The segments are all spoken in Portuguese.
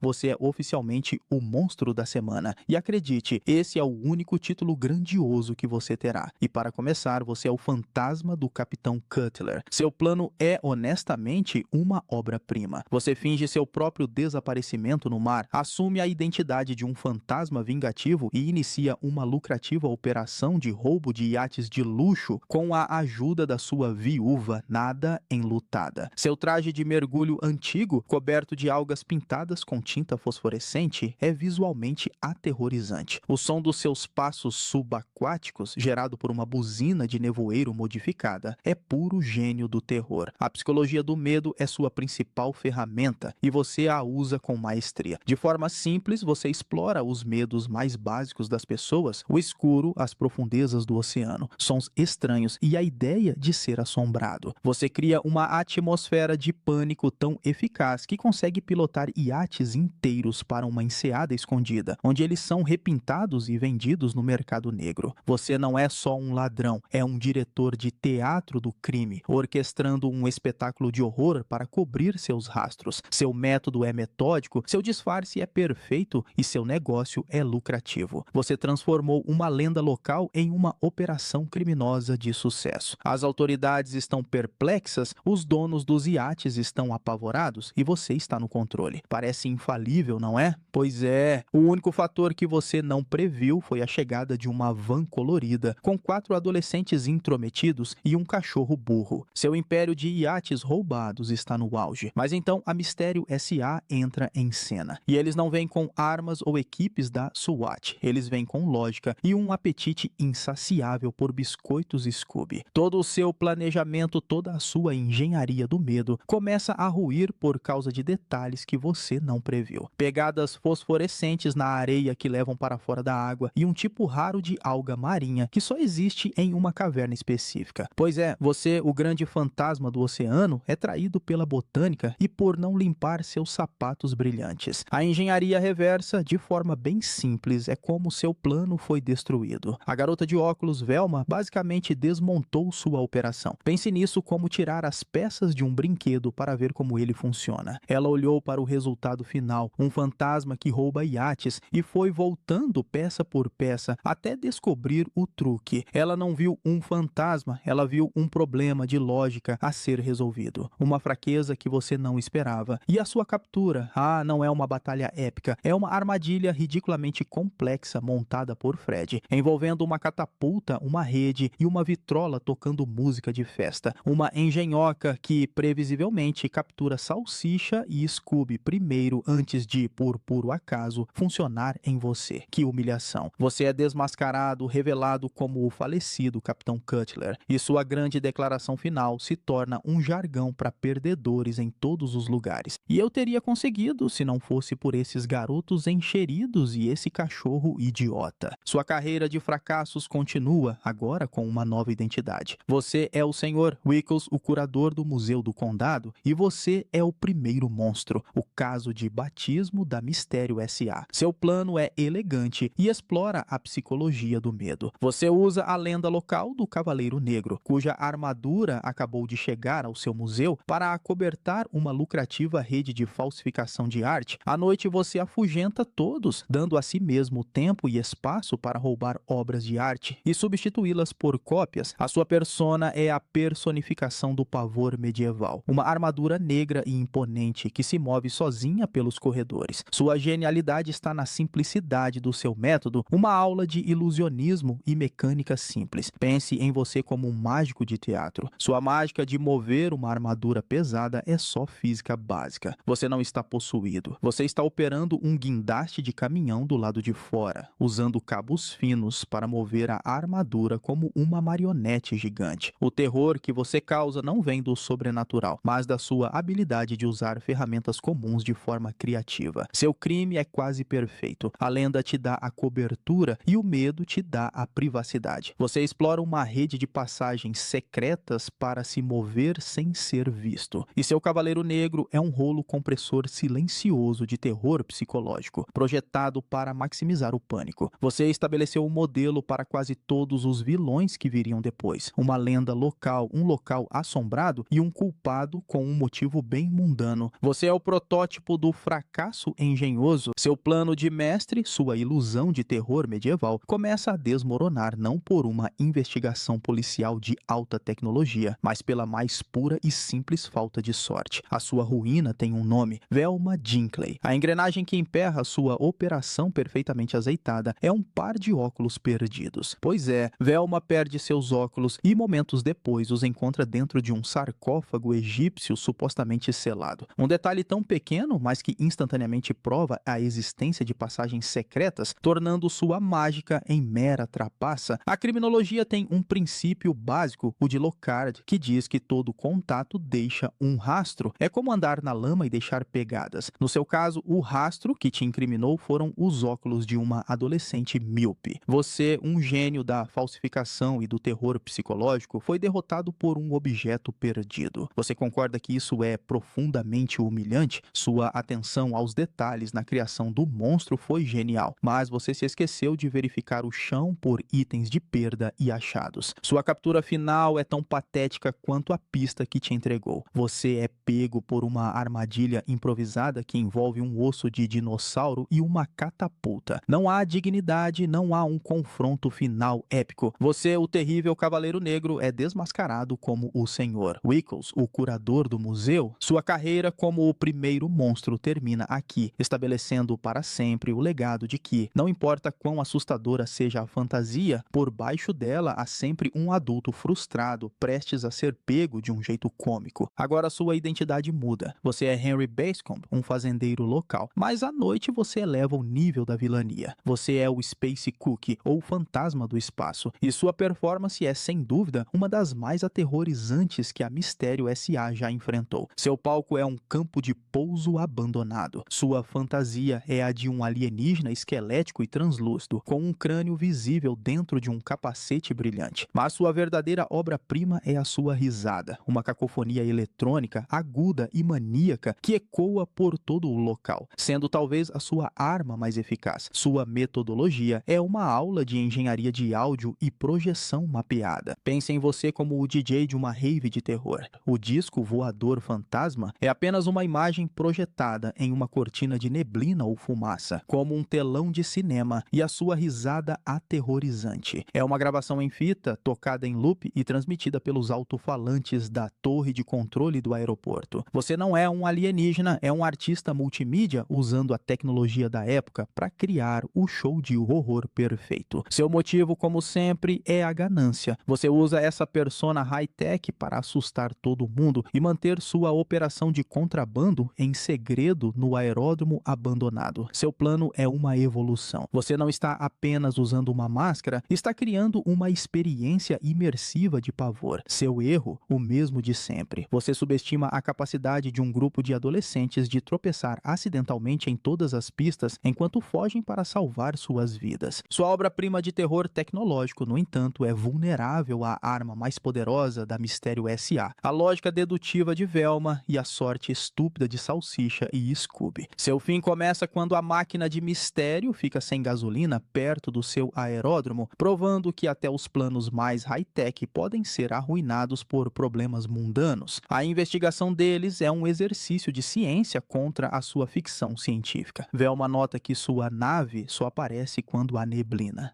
você é oficialmente o monstro da semana. E acredite, esse é o único título grandioso que você terá. E para começar, você é o fantasma do Capitão Cutler. Seu plano é, honestamente, uma obra-prima. Você finge seu próprio desaparecimento no mar, assume a identidade de um fantasma vingativo e inicia uma lucrativa operação de roubo de iates de luxo com a ajuda da sua viúva nada enlutada. Seu traje de mergulho antigo, coberto de algas pintadas com tinta fosforescente, é visualmente aterrorizante. O som dos seus passos subaquáticos, gerado por uma buzina de nevoeiro modificada, é puro gênio do terror. A psicologia do medo é sua principal ferramenta e você a usa com maestria. De forma simples, você explora os medos mais básicos das pessoas, o escuro, as profundezas do oceano, sons estranhos e a ideia de ser assombrado. Você cria uma atmosfera de pânico tão eficaz que consegue pilotar iates inteiros para uma enseada escondida, onde eles são repintados e vendidos no mercado negro. Você não é só um ladrão, é um diretor de teatro do crime, orquestrando um espetáculo de horror para cobrir seus rastros. Seu método é metódico, seu disfarce é perfeito e seu negócio é lucrativo. Você transformou uma lenda local em uma operação criminosa de sucesso. As autoridades estão perplexas, os donos dos iates estão apavorados e você está no controle. Parece infalível, não é? Pois é, o único fator que você não previu foi a chegada de uma van colorida, com 4 adolescentes intrometidos e um cachorro burro. Seu império de iates roubados está no auge, mas então a Mistério S.A. entra em cena. E eles não vêm com armas ou equipes da SWAT, eles vêm com lógica e um apetite insaciável por biscoitos Scooby. Todo o seu planejamento, toda a sua engenharia do medo começa a ruir por causa de detalhes que você não previu. Pegadas fosforescentes na areia que levam para fora da água e um tipo raro de alga marinha que só existe em uma caverna específica. Pois é, você, o grande fantasma do oceano, é traído pela botânica e por não limpar seus sapatos brilhantes. A engenharia reversa, de forma bem simples, é como seu plano foi destruído. A garota de óculos, Velma, basicamente desmontou sua operação. Pense nisso como tirar as peças de um brinquedo para ver como ele funciona. Ela olhou para o resultado final, um fantasma que rouba iates, e foi voltando peça por peça até descobrir o truque. Ela não viu um fantasma, ela viu um problema de lógica a ser resolvido. Uma fraqueza que você não esperava. E a sua captura? Não é uma batalha épica, é uma armadilha ridiculamente complexa montada por Fred, envolvendo uma catapulta, uma rede e uma vitrola tocando música de festa. Uma engenhoca que, previsivelmente, captura Salsicha e Scooby primeiro antes de, por puro acaso, funcionar em você. Que humilhação. Você é desmascarado, revelado como o falecido Capitão Cutler, e sua grande declaração final se torna um jargão para perdedores em todos os lugares. E eu teria conseguido se não fosse por esses garotos encheridos e esse cachorro idiota. Sua carreira de fracassos continua, agora com uma nova identidade. Você é o Sr. Wickles, o curador do Museu do Condado, e você é o primeiro monstro, o caso de batismo da Mistério S.A. Seu plano é elegante e explora a psicologia do medo. Você usa a lenda local do Cavaleiro Negro, cuja armadura acabou de chegar ao seu museu para acobertar uma lucrativa rede de falsificação de arte. À noite você afugenta todos, dando a si mesmo tempo e espaço para roubar obras de arte e substituí-las por cópias. A sua persona é a personificação do pavor medieval, uma armadura negra e imponente que se move sozinha pelos corredores. Sua genialidade está na simplicidade do seu método, uma aula de ilusionismo e mecânica simples. Pense em você como um mágico de teatro. Sua mágica de mover uma armadura pesada é só física básica. Você não está possuído. Você está operando um guindaste de caminhão do lado de fora, usando cabos finos para mover a armadura como uma marionete gigante. O terror que você causa não vem do sobrenatural, mas da sua habilidade de usar ferramentas comuns de forma criativa. Seu crime é quase perfeito. A lenda te dá a cobertura e o medo te dá a privacidade. Você explora uma rede de passagens secretas para se mover sem ser visto. E seu Cavaleiro Negro é um rolo compressor silencioso de terror psicológico, projetado para maximizar o pânico. Você estabeleceu um modelo para quase todos os vilões que viriam depois. Uma lenda local, um local assombrado e um culpado com um motivo bem mundano. Você é o protótipo do fracasso engenhoso, seu plano de mestre, sua ilusão de terror medieval, começa a desmoronar não por uma investigação policial de alta tecnologia, mas pela mais pura e simples falta de sorte. A sua ruína tem um nome: Velma Dinkley. A engrenagem que emperra sua operação perfeitamente azeitada é um par de óculos perdidos. Pois é, Velma perde seus óculos e momentos depois os encontra dentro de um sarcófago egípcio supostamente selado. Um detalhe tão pequeno, mas que instantaneamente prova a existência de passagens secretas, tornando sua mágica em mera trapaça. A criminologia tem um princípio básico, o de Locard, que diz que todo contato deixa um rastro. É como andar na lama e deixar pegadas. No seu caso, o rastro que te incriminou foram os óculos de uma adolescente míope. Você, um gênio da falsificação e do terror psicológico, foi derrotado por um objeto perdido. Você concorda que isso é profundamente humilhante? Sua atenção aos detalhes na criação do monstro foi genial, mas você se esqueceu de verificar o chão por itens de perda e achados. Sua captura final é tão patética quanto a pista que te entregou. Você é pego por uma armadilha improvisada que envolve um osso de dinossauro e uma catapulta. Não há dignidade, não há um confronto final épico. Você, o terrível Cavaleiro Negro, é desmascarado como o Senhor Wickles, o curador do museu. Sua carreira como o primeiro monstro termina aqui, estabelecendo para sempre o legado de que, não importa quão assustadora seja a fantasia, por baixo dela há sempre um adulto frustrado, prestes a ser pego de um jeito cômico. Agora sua identidade muda. Você é Henry Bascombe, um fazendeiro local, mas à noite você eleva o nível da vilania. Você é o Space Cookie, ou fantasma do espaço, e sua performance é, sem dúvida, uma das mais aterrorizantes que a Mistério S.A. já enfrentou. Seu palco é um campo de pouso abandonado. Sua fantasia é a de um alienígena esquelético e translúcido, com um crânio visível dentro de um capacete brilhante. Mas sua verdadeira obra-prima é a sua risada, uma cacofonia eletrônica aguda e maníaca que ecoa por todo o local, sendo talvez a sua arma mais eficaz. Sua metodologia é uma aula de engenharia de áudio e projeção mapeada. Pense em você como o DJ de uma rave de terror. O disco voador fantasma é apenas uma imagem projetada em uma cortina de neblina ou fumaça, como um telão de cinema, e a sua risada aterrorizante. É uma gravação em fita, tocada em loop e transmitida pelos alto-falantes da torre de controle do aeroporto. Você não é um alienígena, é um artista multimídia usando a tecnologia da época para criar o show de horror perfeito. Seu motivo, como sempre, é a ganância. Você usa essa persona high-tech para assustar todo mundo e manter sua operação de contrabando em segredo no aeródromo abandonado. Seu plano é uma evolução. Você não está apenas usando uma máscara, está criando uma experiência imersiva de pavor. Seu erro, o mesmo de sempre. Você subestima a capacidade de um grupo de adolescentes de tropeçar acidentalmente em todas as pistas enquanto fogem para salvar suas vidas. Sua obra-prima de terror tecnológico, no entanto, é vulnerável à arma mais poderosa da Mistério S.A., a lógica dedutiva de Velma e a sorte estúpida de Salsicha e Scooby. Seu fim começa quando a máquina de Mistério fica sem gasolina perto do seu aeródromo, provando que até os planos mais high-tech podem ser arruinados por problemas mundanos. A investigação deles é um exercício de ciência contra a sua ficção científica. Velma nota que sua nave só aparece quando há neblina.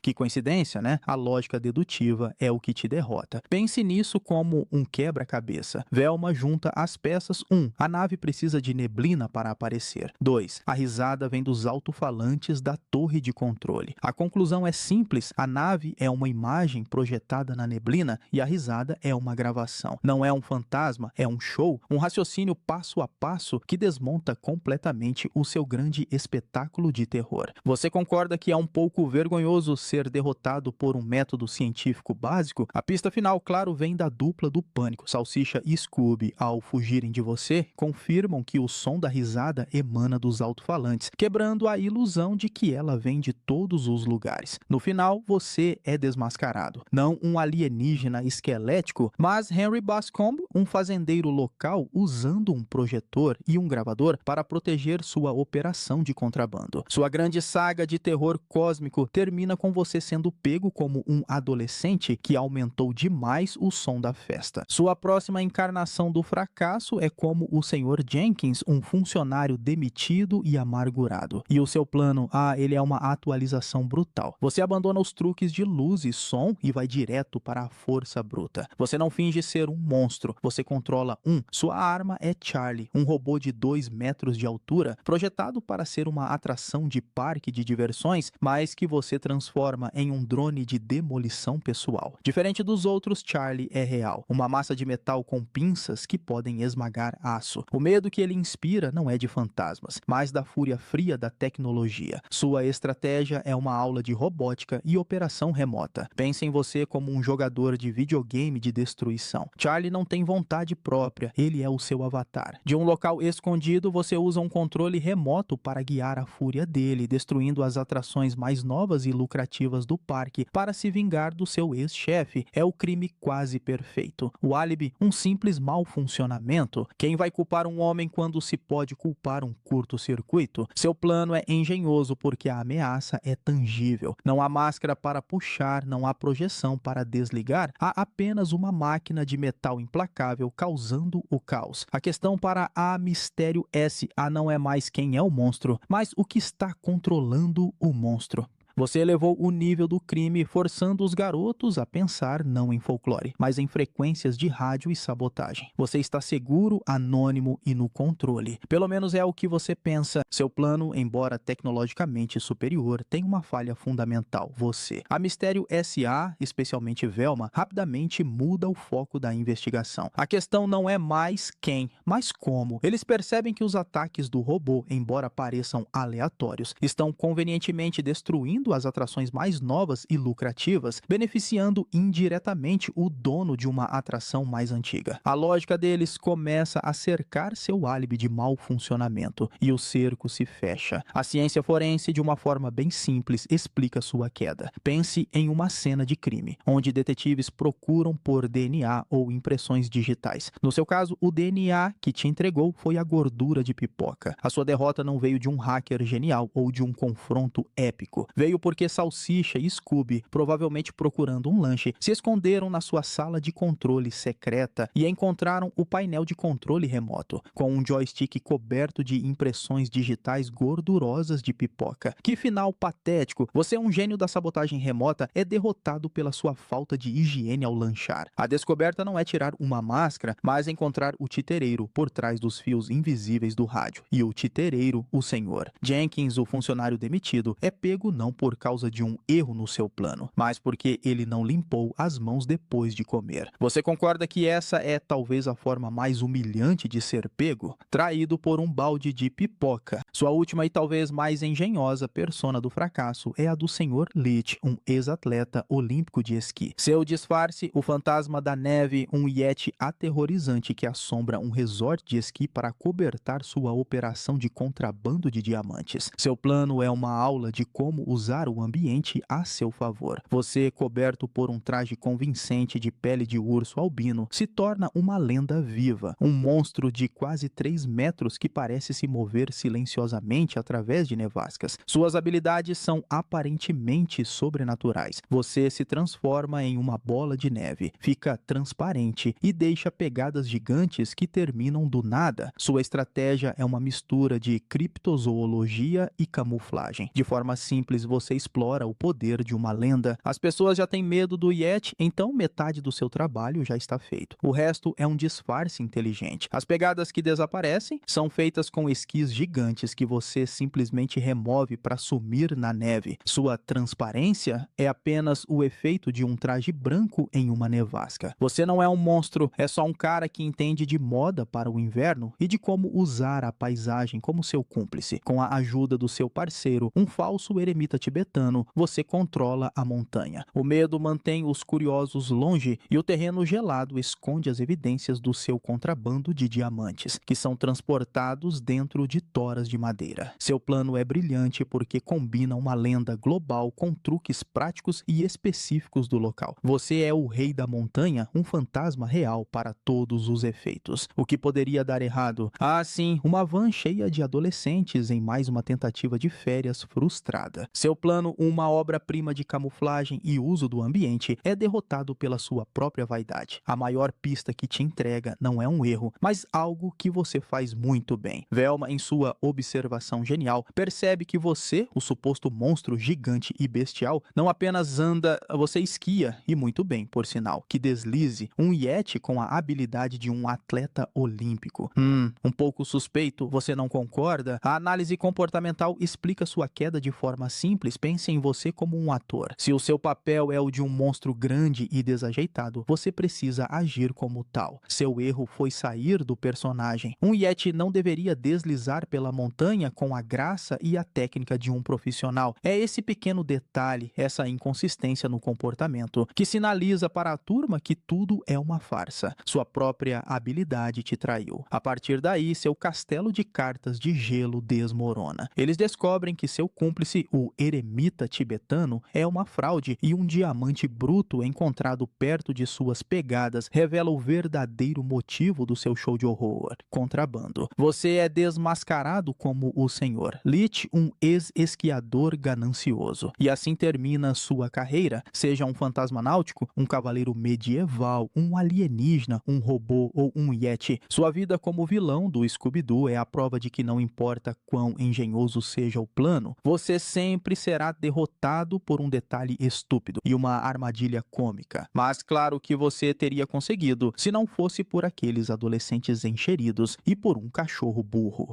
Que coincidência, né? A lógica dedutiva é o que te derrota. Pense nisso como um quebra-cabeça. Velma junta as peças. 1. A nave precisa de neblina para aparecer. 2. A risada vem dos alto-falantes da torre de controle. A conclusão é simples. A nave é uma imagem projetada na neblina e a risada é uma gravação. Não é um fantasma, é um show, um raciocínio passo a passo que desmonta completamente o seu grande espetáculo de terror. Você concorda que é um pouco vergonhoso ser derrotado por um método científico básico? A pista final, claro, vem da dupla do pânico. Salsicha e Scooby, ao fugirem de você, confirmam que o som da risada emana dos alto-falantes, quebrando a ilusão de que ela vem de todos os lugares. No final, você é desmascarado. Não um alienígena esquelético, mas Henry Bascombe, um fazendeiro local usando um projetor e um gravador para proteger sua operação de contrabando. Sua grande saga de terror cósmico termina com você sendo pego como um adolescente que aumentou demais o som da festa. Sua próxima encarnação do fracasso é como o Sr. Jenkins, um funcionário demitido e amargurado. E o seu plano, ele é uma atualização brutal. Você abandona os truques de luz e som e vai direto para a força bruta. Você não finge ser um monstro, você controla Sua arma é Charlie, um robô de 2 metros de altura, projetado para ser uma atração de parque de diversões, mas que você transforma em um drone de demolição pessoal. Diferente dos outros, Charlie é real, uma massa de metal com pinças que podem esmagar aço. O medo que ele inspira não é de fantasmas, mas da fúria fria da tecnologia. Sua estratégia é uma aula de robótica e operação remota. Pense em você como um jogador de videogame de destruição. Charlie não tem vontade própria, ele é o seu avatar. De um local escondido, você usa um controle remoto para guiar a fúria dele, destruindo as atrações mais novas e lucrativas do parque para se vingar do seu ex-chefe. É o crime quase perfeito. O álibi, um simples mau funcionamento. Quem vai culpar um homem quando se pode culpar um curto-circuito? Seu plano é engenhoso porque a ameaça é tangível. Não há máscara para puxar, não há projeção para desligar, há apenas uma máquina de metal implacável causando o caos. A questão para a Mistério S não é mais quem é o monstro, mas o que está controlando o monstro. Você elevou o nível do crime, forçando os garotos a pensar não em folclore, mas em frequências de rádio e sabotagem. Você está seguro, anônimo e no controle. Pelo menos é o que você pensa. Seu plano, embora tecnologicamente superior, tem uma falha fundamental: você. A Mistério S.A., especialmente Velma, rapidamente muda o foco da investigação. A questão não é mais quem, mas como. Eles percebem que os ataques do robô, embora pareçam aleatórios, estão convenientemente destruindo as atrações mais novas e lucrativas, beneficiando indiretamente o dono de uma atração mais antiga. A lógica deles começa a cercar seu álibi de mau funcionamento e o cerco se fecha. A ciência forense, de uma forma bem simples, explica sua queda. Pense em uma cena de crime, onde detetives procuram por DNA ou impressões digitais. No seu caso, o DNA que te entregou foi a gordura de pipoca. A sua derrota não veio de um hacker genial ou de um confronto épico. Veio porque Salsicha e Scooby, provavelmente procurando um lanche, se esconderam na sua sala de controle secreta e encontraram o painel de controle remoto, com um joystick coberto de impressões digitais gordurosas de pipoca. Que final patético! Você é um gênio da sabotagem remota, é derrotado pela sua falta de higiene ao lanchar. A descoberta não é tirar uma máscara, mas encontrar o titereiro por trás dos fios invisíveis do rádio. E o titereiro, o senhor. Jenkins, o funcionário demitido, é pego não por causa de um erro no seu plano, mas porque ele não limpou as mãos depois de comer. Você concorda que essa é talvez a forma mais humilhante de ser pego? Traído por um balde de pipoca. Sua última e talvez mais engenhosa persona do fracasso é a do Sr. Leach, um ex-atleta olímpico de esqui. Seu disfarce, o fantasma da neve, um yeti aterrorizante que assombra um resort de esqui para cobertar sua operação de contrabando de diamantes. Seu plano é uma aula de como usar o ambiente a seu favor. Você, coberto por um traje convincente de pele de urso albino, se torna uma lenda viva, um monstro de quase 3 metros que parece se mover silenciosamente através de nevascas. Suas habilidades são aparentemente sobrenaturais. Você se transforma em uma bola de neve, fica transparente e deixa pegadas gigantes que terminam do nada. Sua estratégia é uma mistura de criptozoologia e camuflagem. De forma simples, você explora o poder de uma lenda. As pessoas já têm medo do Yeti, então metade do seu trabalho já está feito. O resto é um disfarce inteligente. As pegadas que desaparecem são feitas com esquis gigantes que você simplesmente remove para sumir na neve. Sua transparência é apenas o efeito de um traje branco em uma nevasca. Você não é um monstro, é só um cara que entende de moda para o inverno e de como usar a paisagem como seu cúmplice. Com a ajuda do seu parceiro, um falso eremita tibetano, você controla a montanha. O medo mantém os curiosos longe e o terreno gelado esconde as evidências do seu contrabando de diamantes, que são transportados dentro de toras de madeira. Seu plano é brilhante porque combina uma lenda global com truques práticos e específicos do local. Você é o rei da montanha, um fantasma real para todos os efeitos. O que poderia dar errado? Sim, uma van cheia de adolescentes em mais uma tentativa de férias frustrada. Seu plano, uma obra-prima de camuflagem e uso do ambiente, é derrotado pela sua própria vaidade. A maior pista que te entrega não é um erro, mas algo que você faz muito bem. Velma, em sua observação genial, percebe que você, o suposto monstro gigante e bestial, não apenas anda, você esquia, e muito bem, por sinal. Que deslize, um Yeti com a habilidade de um atleta olímpico. Um pouco suspeito, você não concorda? A análise comportamental explica sua queda de forma simples. Pense em você como um ator. Se o seu papel é o de um monstro grande e desajeitado, você precisa agir como tal. Seu erro foi sair do personagem. Um Yeti não deveria deslizar pela montanha com a graça e a técnica de um profissional. É esse pequeno detalhe, essa inconsistência no comportamento, que sinaliza para a turma que tudo é uma farsa. Sua própria habilidade te traiu. A partir daí, seu castelo de cartas de gelo desmorona. Eles descobrem que seu cúmplice, o eremita tibetano, é uma fraude, e um diamante bruto encontrado perto de suas pegadas revela o verdadeiro motivo do seu show de horror: contrabando. Você é desmascarado como o Senhor Lich, um ex-esquiador ganancioso. E assim termina sua carreira. Seja um fantasma náutico, um cavaleiro medieval, um alienígena, um robô ou um Yeti, sua vida como vilão do Scooby-Doo é a prova de que não importa quão engenhoso seja o plano, você sempre será derrotado por um detalhe estúpido e uma armadilha cômica. Mas claro que você teria conseguido, se não fosse por aqueles adolescentes encheridos e por um cachorro burro.